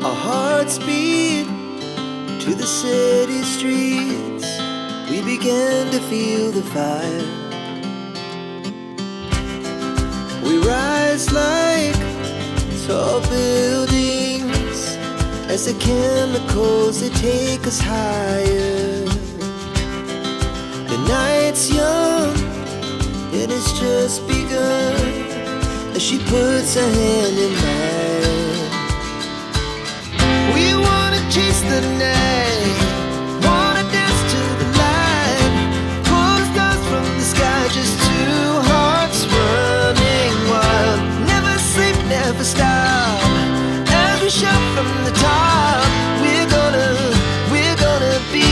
Our hearts beat to the city streets. We began to feel the fire. We rise like tall buildings as the chemicals, they take us higher. The night's young and it's just begun as she puts her hand in mine. We wanna chase the night, wanna dance to the light, pull stars from the sky, just two hearts running wild. Never sleep, never stop, as we shout from the top. We're gonna be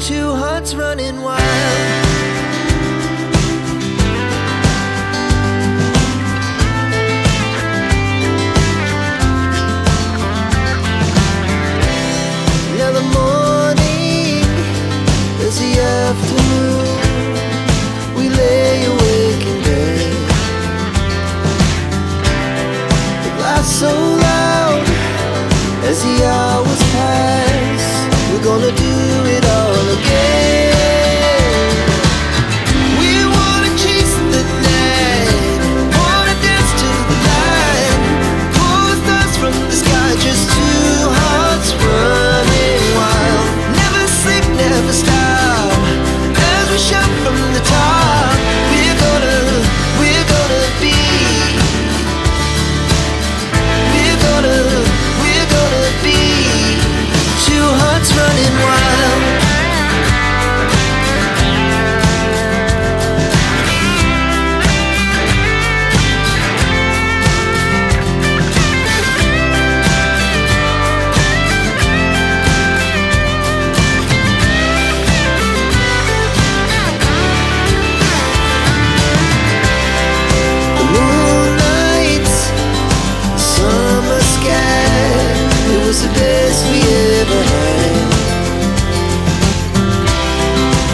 two hearts running wild. Afternoon, we lay awake in bed. The glass so loud as the hours pass. We're gonna do it all again. We wanna chase the night, wanna dance to the light, pull stars from the sky, just two hearts running wild. Never sleep, never stop, shout from the top. We're gonna be, we're gonna be two hearts running wild. The best we ever had,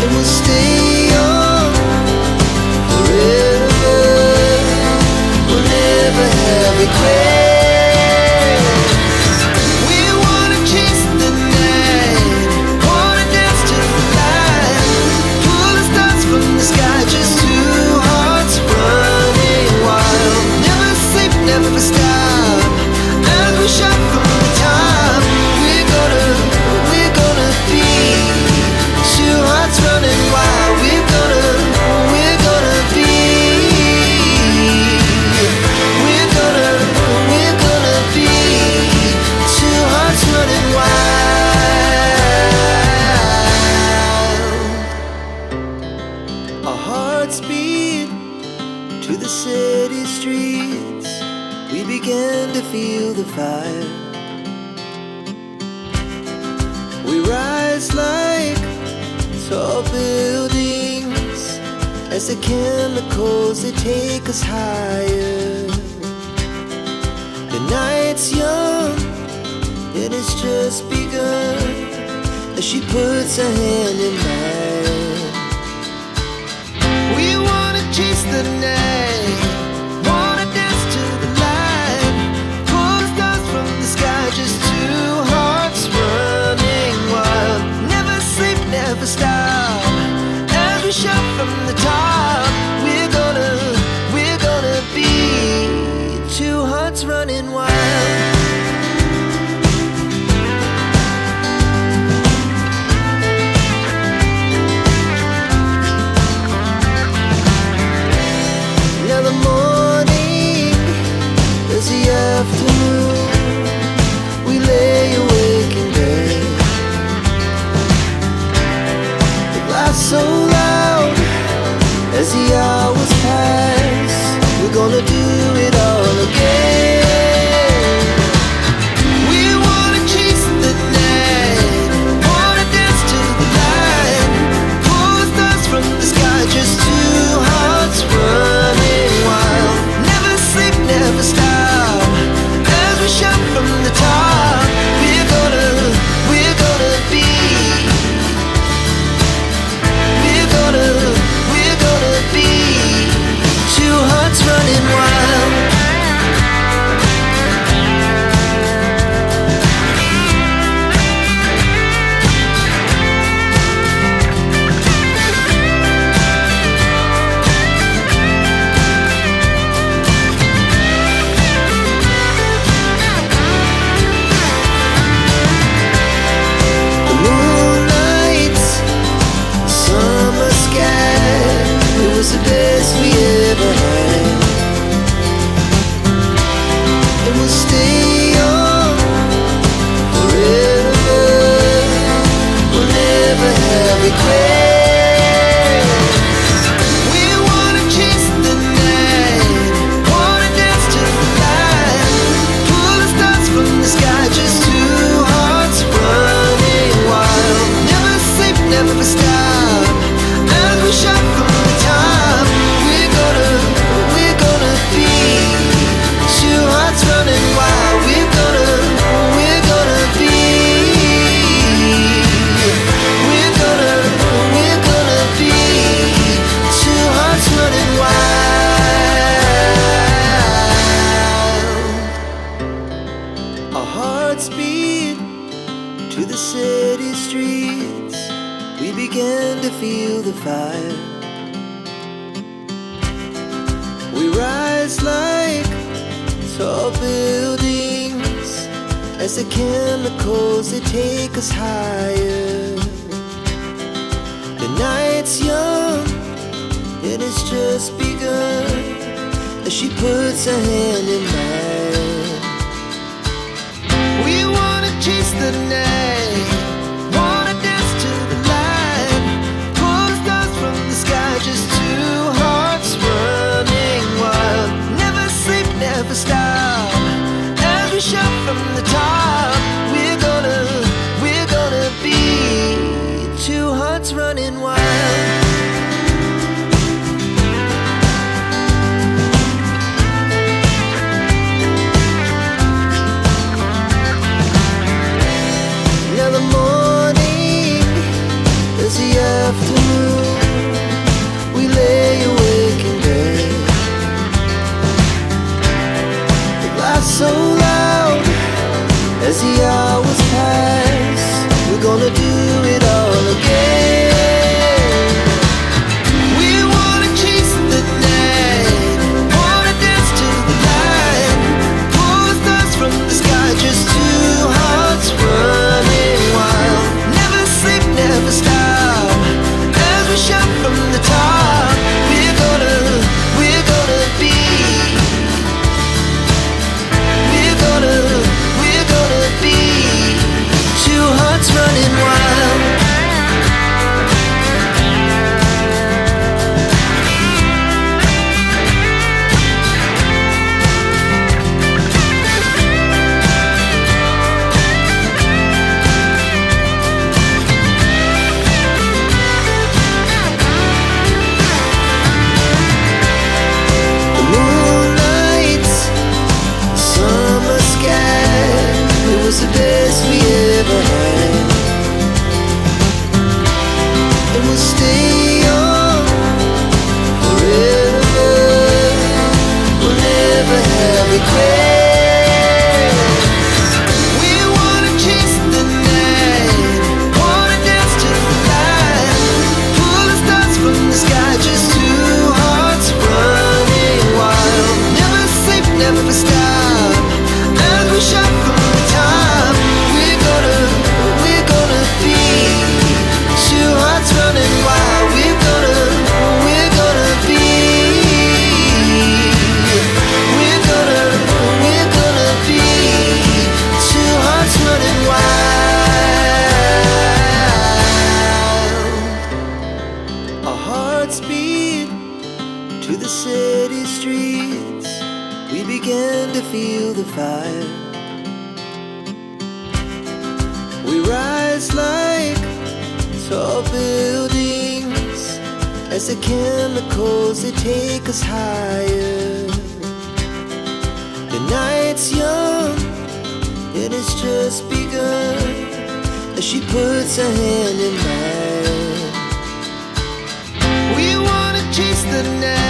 and we'll stay on forever. We'll never have regrets. We wanna chase the night, wanna dance to the light, pull the stars from the sky, just two hearts running wild. Never sleep, never stop, as we shout from the top. Running wild, we're gonna be, we're gonna be two hearts running wild. Our hearts beat to the city streets. We began to feel the fire. We rise like tall buildings as the chemicals, they take us higher. The night's young and it's just begun as she puts her hand in mine. We wanna chase the night, wanna dance to the light, pull stars from the sky, just two hearts running wild. Never sleep, never stop, as we shout from the top. We're gonna be two hearts running wild. Now the morning is the afternoon. We lay awake in bed. So loud as the hours pass. We're gonna do it all again. We wanna chase the night, wanna dance to the light, pull stars from the sky, just two hearts running wild. Never sleep, never stop, to the city streets, we began to feel the fire. We rise like tall buildings as the chemicals, they take us higher. The night's young and it's just begun as she puts her hand in mine. We wanna chase the night, wanna dance to the light, pull the stars from the sky, just two hearts running wild. Never sleep, never stop, as we shout from the top. We're gonna be two hearts running wild. Afternoon, we lay awake in bed. The laughs so loud as the hours pass. We're gonna do it all again. We wanna chase the night, wanna dance to the light, pull the stars from the sky, just two hearts running wild. Never sleep, never stop, shout from the top. We're gonna be, we're gonna be two hearts running wild. Was the best we ever had, and we'll stay young forever. We'll never have regrets. We wanna chase the night, wanna dance to the light, pull the stars from the sky, just two hearts running wild. Never sleep, never stop, as we shout from the top. Running wild, we're gonna be, we're gonna be two hearts running wild. Our hearts beat to the city streets, we began to feel the fire. We rise like tall buildings as the chemicals, they take us higher. The night's young and it's just begun as she puts her hand in mine. We wanna chase the night,